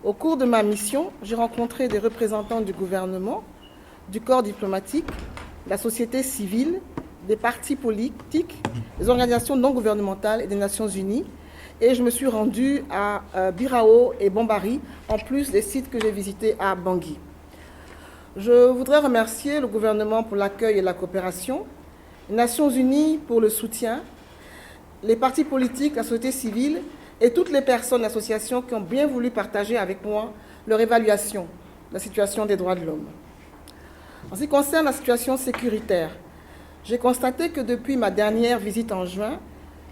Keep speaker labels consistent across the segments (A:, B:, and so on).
A: Au cours de ma mission, j'ai rencontré des représentants du gouvernement, du corps diplomatique, de la société civile, des partis politiques, des organisations non gouvernementales et des Nations Unies. Et je me suis rendue à Birao et Bombari, en plus des sites que j'ai visités à Bangui. Je voudrais remercier le gouvernement pour l'accueil et la coopération, les Nations Unies pour le soutien, les partis politiques, la société civile et toutes les personnes et associations qui ont bien voulu partager avec moi leur évaluation de la situation des droits de l'homme. En ce qui concerne la situation sécuritaire, j'ai constaté que depuis ma dernière visite en juin,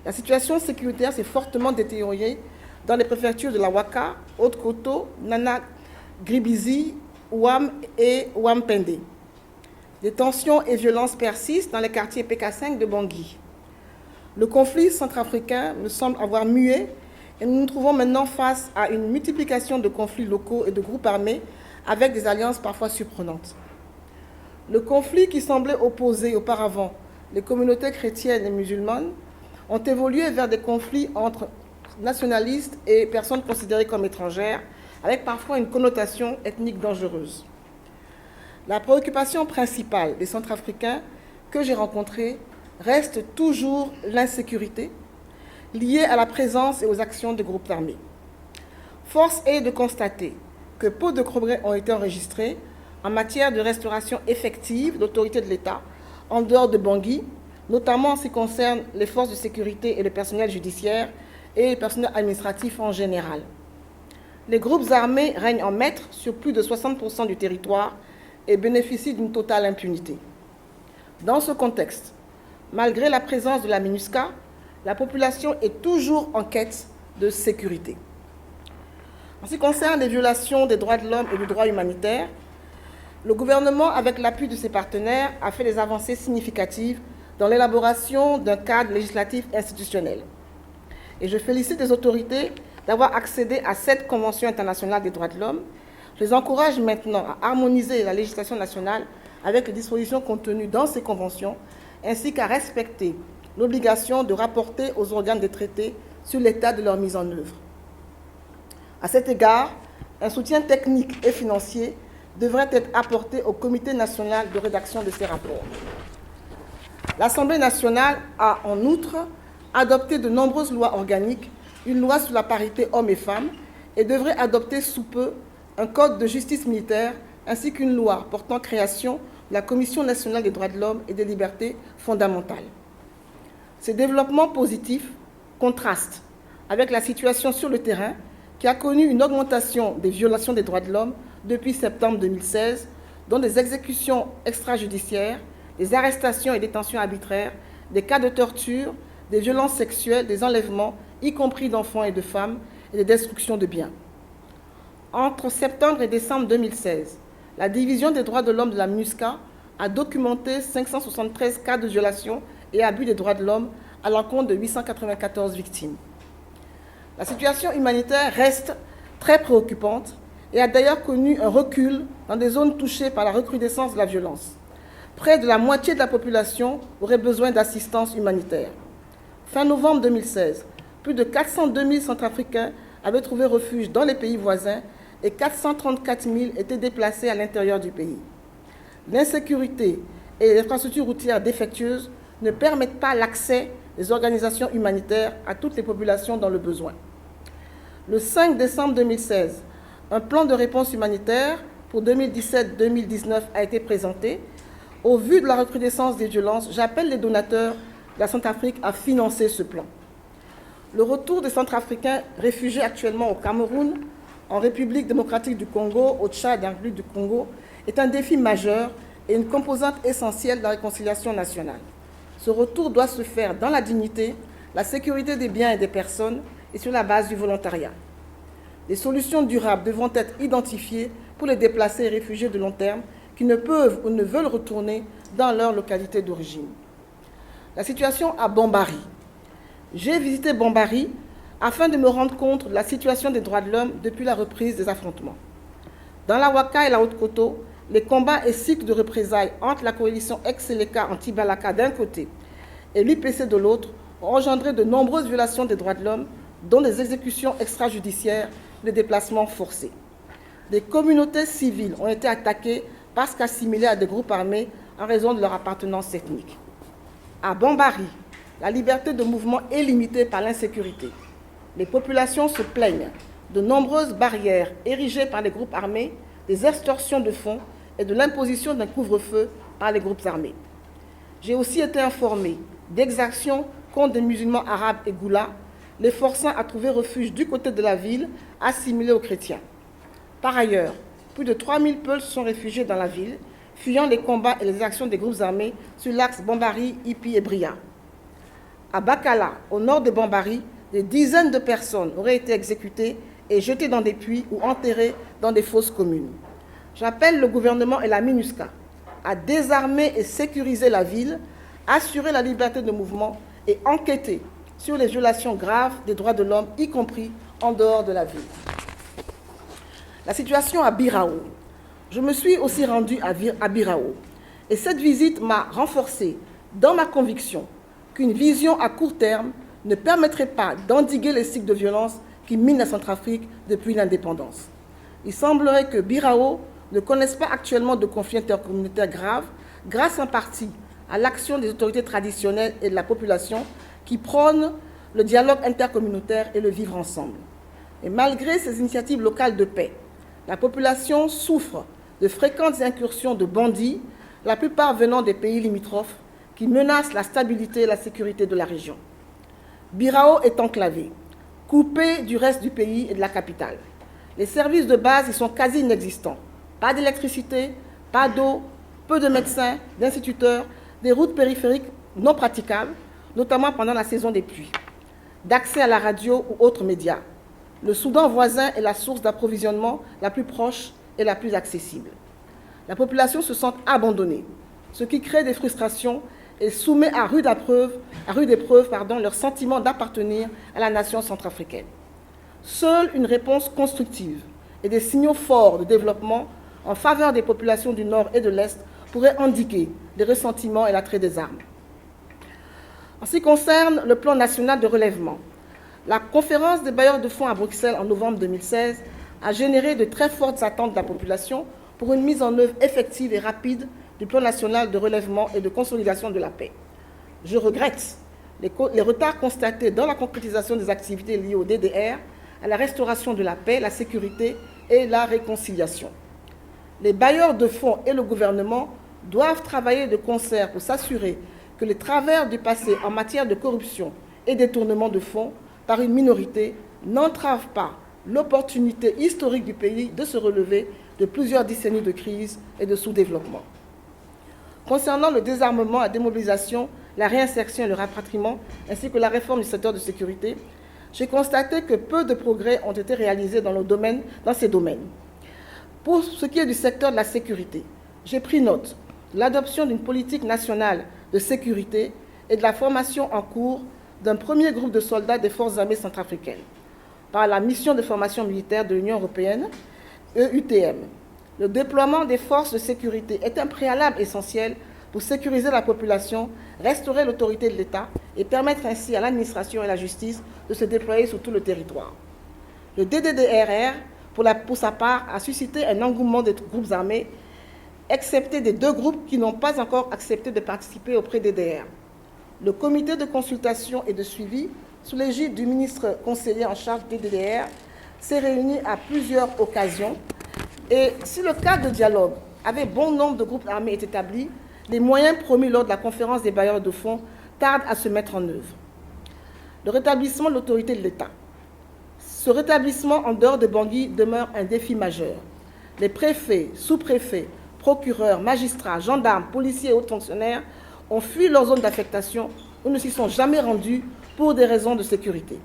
A: la situation sécuritaire s'est fortement détériorée dans les préfectures de la Ouaka, Haute-Koto, Nana Gribizi, Ouam et Ouampende. Des tensions et violences persistent dans les quartiers PK5 de Bangui. Le conflit centrafricain me semble avoir mué et nous nous trouvons maintenant face à une multiplication de conflits locaux et de groupes armés avec des alliances parfois surprenantes. Le conflit qui semblait opposer auparavant les communautés chrétiennes et musulmanes ont évolué vers des conflits entre nationalistes et personnes considérées comme étrangères, avec parfois une connotation ethnique dangereuse. La préoccupation principale des Centrafricains que j'ai rencontrés reste toujours l'insécurité liée à la présence et aux actions de groupes armés. Force est de constater que peu de progrès ont été enregistrés en matière de restauration effective d'autorité de l'État en dehors de Bangui, notamment en ce qui concerne les forces de sécurité et le personnel judiciaire et le personnel administratif en général. Les groupes armés règnent en maître sur plus de 60% du territoire et bénéficient d'une totale impunité. Dans ce contexte, malgré la présence de la MINUSCA, la population est toujours en quête de sécurité. En ce qui concerne les violations des droits de l'homme et du droit humanitaire, le gouvernement, avec l'appui de ses partenaires, a fait des avancées significatives dans l'élaboration d'un cadre législatif institutionnel. Et je félicite les autorités d'avoir accédé à cette Convention internationale des droits de l'homme. Je les encourage maintenant à harmoniser la législation nationale avec les dispositions contenues dans ces conventions, ainsi qu'à respecter l'obligation de rapporter aux organes des traités sur l'état de leur mise en œuvre. À cet égard, un soutien technique et financier devrait être apporté au Comité national de rédaction de ces rapports. L'Assemblée nationale a, en outre, adopté de nombreuses lois organiques, une loi sur la parité hommes et femmes, et devrait adopter sous peu un code de justice militaire, ainsi qu'une loi portant création de la Commission nationale des droits de l'homme et des libertés fondamentales. Ces développements positifs contrastent avec la situation sur le terrain qui a connu une augmentation des violations des droits de l'homme depuis septembre 2016, dont des exécutions extrajudiciaires, des arrestations et détentions arbitraires, des cas de torture, des violences sexuelles, des enlèvements, y compris d'enfants et de femmes, et des destructions de biens. Entre septembre et décembre 2016, la Division des droits de l'homme de la MINUSCA a documenté 573 cas de violation et abus des droits de l'homme à l'encontre de 894 victimes. La situation humanitaire reste très préoccupante et a d'ailleurs connu un recul dans des zones touchées par la recrudescence de la violence. Près de la moitié de la population aurait besoin d'assistance humanitaire. Fin novembre 2016, plus de 402 000 Centrafricains avaient trouvé refuge dans les pays voisins et 434 000 étaient déplacés à l'intérieur du pays. L'insécurité et les infrastructures routières défectueuses ne permettent pas l'accès des organisations humanitaires à toutes les populations dans le besoin. Le 5 décembre 2016, un plan de réponse humanitaire pour 2017-2019 a été présenté. Au vu de la recrudescence des violences, j'appelle les donateurs de la Centrafrique à financer ce plan. Le retour des Centrafricains réfugiés actuellement au Cameroun, en République démocratique du Congo, au Tchad et en République du Congo est un défi majeur et une composante essentielle de la réconciliation nationale. Ce retour doit se faire dans la dignité, la sécurité des biens et des personnes et sur la base du volontariat. Des solutions durables devront être identifiées pour les déplacés et réfugiés de long terme qui ne peuvent ou ne veulent retourner dans leur localité d'origine. La situation à Bombari. J'ai visité Bombari afin de me rendre compte de la situation des droits de l'homme depuis la reprise des affrontements. Dans la Ouaka et la Haute-Koto, les combats et cycles de représailles entre la coalition ex-Seleka anti-Balaka d'un côté et l'UPC de l'autre ont engendré de nombreuses violations des droits de l'homme, dont des exécutions extrajudiciaires des déplacements forcés. Des communautés civiles ont été attaquées parce qu'assimilées à des groupes armés en raison de leur appartenance ethnique. À Bambari, la liberté de mouvement est limitée par l'insécurité. Les populations se plaignent de nombreuses barrières érigées par les groupes armés, des extorsions de fonds et de l'imposition d'un couvre-feu par les groupes armés. J'ai aussi été informé d'exactions contre des musulmans arabes et goulats, les forçant à trouver refuge du côté de la ville, assimilés aux chrétiens. Par ailleurs, plus de 3000 Peuls se sont réfugiés dans la ville, fuyant les combats et les actions des groupes armés sur l'axe Bambari, Ipi et Bria. À Bakala, au nord de Bambari, des dizaines de personnes auraient été exécutées et jetées dans des puits ou enterrées dans des fosses communes. J'appelle le gouvernement et la MINUSCA à désarmer et sécuriser la ville, assurer la liberté de mouvement et enquêter sur les violations graves des droits de l'homme, y compris en dehors de la ville. La situation à Birao. Je me suis aussi rendue à Birao et cette visite m'a renforcée dans ma conviction qu'une vision à court terme ne permettrait pas d'endiguer les cycles de violence qui minent la Centrafrique depuis l'indépendance. Il semblerait que Birao ne connaisse pas actuellement de conflits intercommunautaires graves, grâce en partie à l'action des autorités traditionnelles et de la population qui prônent le dialogue intercommunautaire et le vivre ensemble. Et malgré ces initiatives locales de paix, la population souffre de fréquentes incursions de bandits, la plupart venant des pays limitrophes, qui menacent la stabilité et la sécurité de la région. Birao est enclavé, coupé du reste du pays et de la capitale. Les services de base y sont quasi inexistants. Pas d'électricité, pas d'eau, peu de médecins, d'instituteurs, des routes périphériques non praticables, notamment pendant la saison des pluies, d'accès à la radio ou autres médias. Le Soudan voisin est la source d'approvisionnement la plus proche et la plus accessible. La population se sent abandonnée, ce qui crée des frustrations et soumet à rude épreuve leur sentiment d'appartenir à la nation centrafricaine. Seule une réponse constructive et des signaux forts de développement en faveur des populations du Nord et de l'Est pourraient indiquer les ressentiments et l'attrait des armes. En ce qui concerne le plan national de relèvement, la conférence des bailleurs de fonds à Bruxelles en novembre 2016 a généré de très fortes attentes de la population pour une mise en œuvre effective et rapide du plan national de relèvement et de consolidation de la paix. Je regrette les retards constatés dans la concrétisation des activités liées au DDR, à la restauration de la paix, la sécurité et la réconciliation. Les bailleurs de fonds et le gouvernement doivent travailler de concert pour s'assurer que les travers du passé en matière de corruption et détournement de fonds par une minorité n'entravent pas l'opportunité historique du pays de se relever de plusieurs décennies de crise et de sous-développement. Concernant le désarmement, la démobilisation, la réinsertion et le rapatriement, ainsi que la réforme du secteur de sécurité, j'ai constaté que peu de progrès ont été réalisés dans ces domaines. Pour ce qui est du secteur de la sécurité, j'ai pris note de l'adoption d'une politique nationale de sécurité et de la formation en cours d'un premier groupe de soldats des forces armées centrafricaines par la mission de formation militaire de l'Union européenne, EUTM. Le déploiement des forces de sécurité est un préalable essentiel pour sécuriser la population, restaurer l'autorité de l'État et permettre ainsi à l'administration et à la justice de se déployer sur tout le territoire. Le DDDRR, pour sa part, a suscité un engouement des groupes armés, excepté des deux groupes qui n'ont pas encore accepté de participer au pré-DDR. Le comité de consultation et de suivi, sous l'égide du ministre conseiller en charge des DDR, s'est réuni à plusieurs occasions. Et si le cadre de dialogue avec bon nombre de groupes armés est établi, les moyens promis lors de la conférence des bailleurs de fonds tardent à se mettre en œuvre. Le rétablissement de l'autorité de l'État. Ce rétablissement en dehors de Bangui demeure un défi majeur. Les préfets, sous-préfets, procureurs, magistrats, gendarmes, policiers et autres fonctionnaires ont fui leur zone d'affectation ou ne s'y sont jamais rendus pour des raisons de sécurité.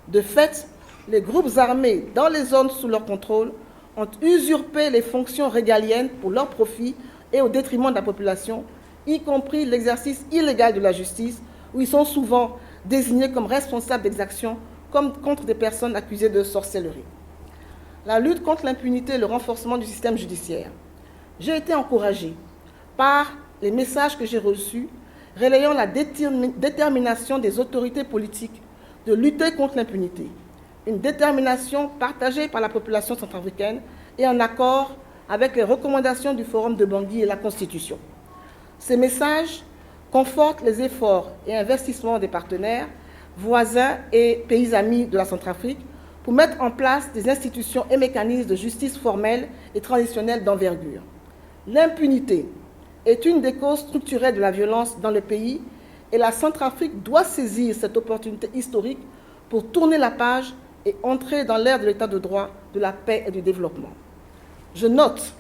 A: De fait, les groupes armés dans les zones sous leur contrôle ont usurpé les fonctions régaliennes pour leur profit et au détriment de la population, y compris l'exercice illégal de la justice, où ils sont souvent désignés comme responsables d'exactions comme contre des personnes accusées de sorcellerie. La lutte contre l'impunité et le renforcement du système judiciaire. J'ai été encouragée par les messages que j'ai reçus relayant la détermination des autorités politiques de lutter contre l'impunité. une détermination partagée par la population centrafricaine et en accord avec les recommandations du Forum de Bangui et la Constitution. Ces messages confortent les efforts et investissements des partenaires, voisins et pays amis de la Centrafrique pour mettre en place des institutions et mécanismes de justice formelle et transitionnelle d'envergure. L'impunité est une des causes structurelles de la violence dans le pays et la Centrafrique doit saisir cette opportunité historique pour tourner la page et entrer dans l'ère de l'état de droit, de la paix et du développement. Je note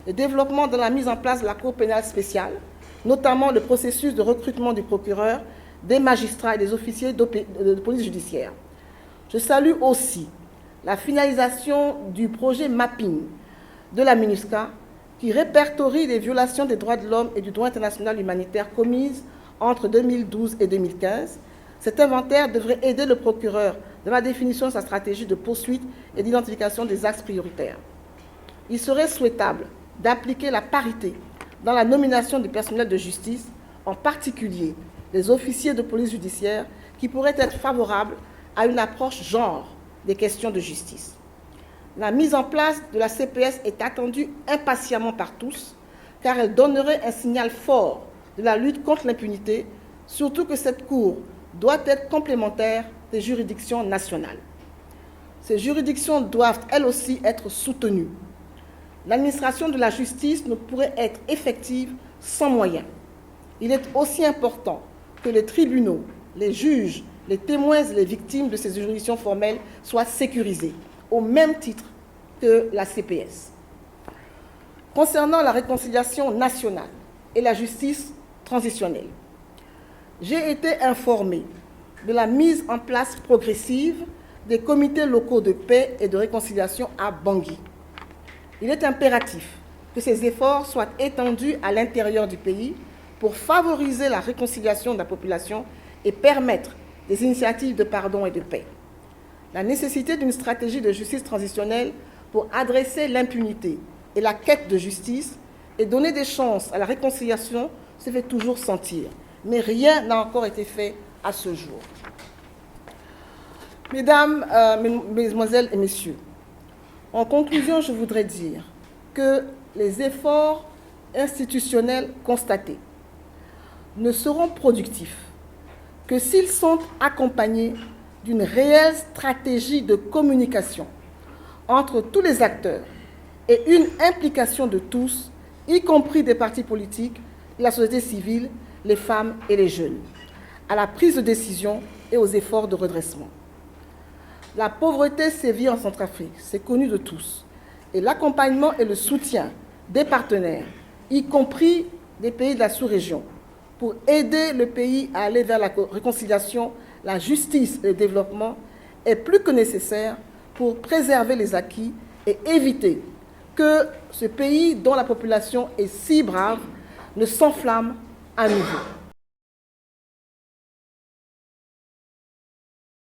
A: le développement dans la mise en place de la Cour pénale spéciale, notamment le processus de recrutement du procureur, des magistrats et des officiers de police judiciaire. Je salue aussi la finalisation du projet mapping de la MINUSCA qui répertorie les violations des droits de l'homme et du droit international humanitaire commises entre 2012 et 2015. Cet inventaire devrait aider le procureur dans la définition de sa stratégie de poursuite et d'identification des axes prioritaires. Il serait souhaitable d'appliquer la parité dans la nomination du personnel de justice, en particulier les officiers de police judiciaire qui pourraient être favorables à une approche genre des questions de justice. La mise en place de la CPS est attendue impatiemment par tous, car elle donnerait un signal fort de la lutte contre l'impunité, surtout que cette Cour doit être complémentaire des juridictions nationales. Ces juridictions doivent, elles aussi, être soutenues. L'administration de la justice ne pourrait être effective sans moyens. Il est aussi important que les tribunaux, les juges, les témoins et les victimes de ces juridictions formelles soient sécurisés, au même titre que la CPS. Concernant la réconciliation nationale et la justice transitionnelle, j'ai été informée de la mise en place progressive des comités locaux de paix et de réconciliation à Bangui. Il est impératif que ces efforts soient étendus à l'intérieur du pays pour favoriser la réconciliation de la population et permettre des initiatives de pardon et de paix. La nécessité d'une stratégie de justice transitionnelle pour adresser l'impunité et la quête de justice et donner des chances à la réconciliation se fait toujours sentir, mais rien n'a encore été fait à ce jour. Mesdames, Mesdemoiselles et Messieurs, en conclusion, je voudrais dire que les efforts institutionnels constatés ne seront productifs que s'ils sont accompagnés d'une réelle stratégie de communication entre tous les acteurs et une implication de tous, y compris des partis politiques, la société civile, les femmes et les jeunes, à la prise de décision et aux efforts de redressement. La pauvreté sévit en Centrafrique, c'est connu de tous, et l'accompagnement et le soutien des partenaires, y compris des pays de la sous-région, pour aider le pays à aller vers la réconciliation, la justice et le développement, est plus que nécessaire pour préserver les acquis et éviter que ce pays dont la population est si brave ne s'enflamme à nouveau.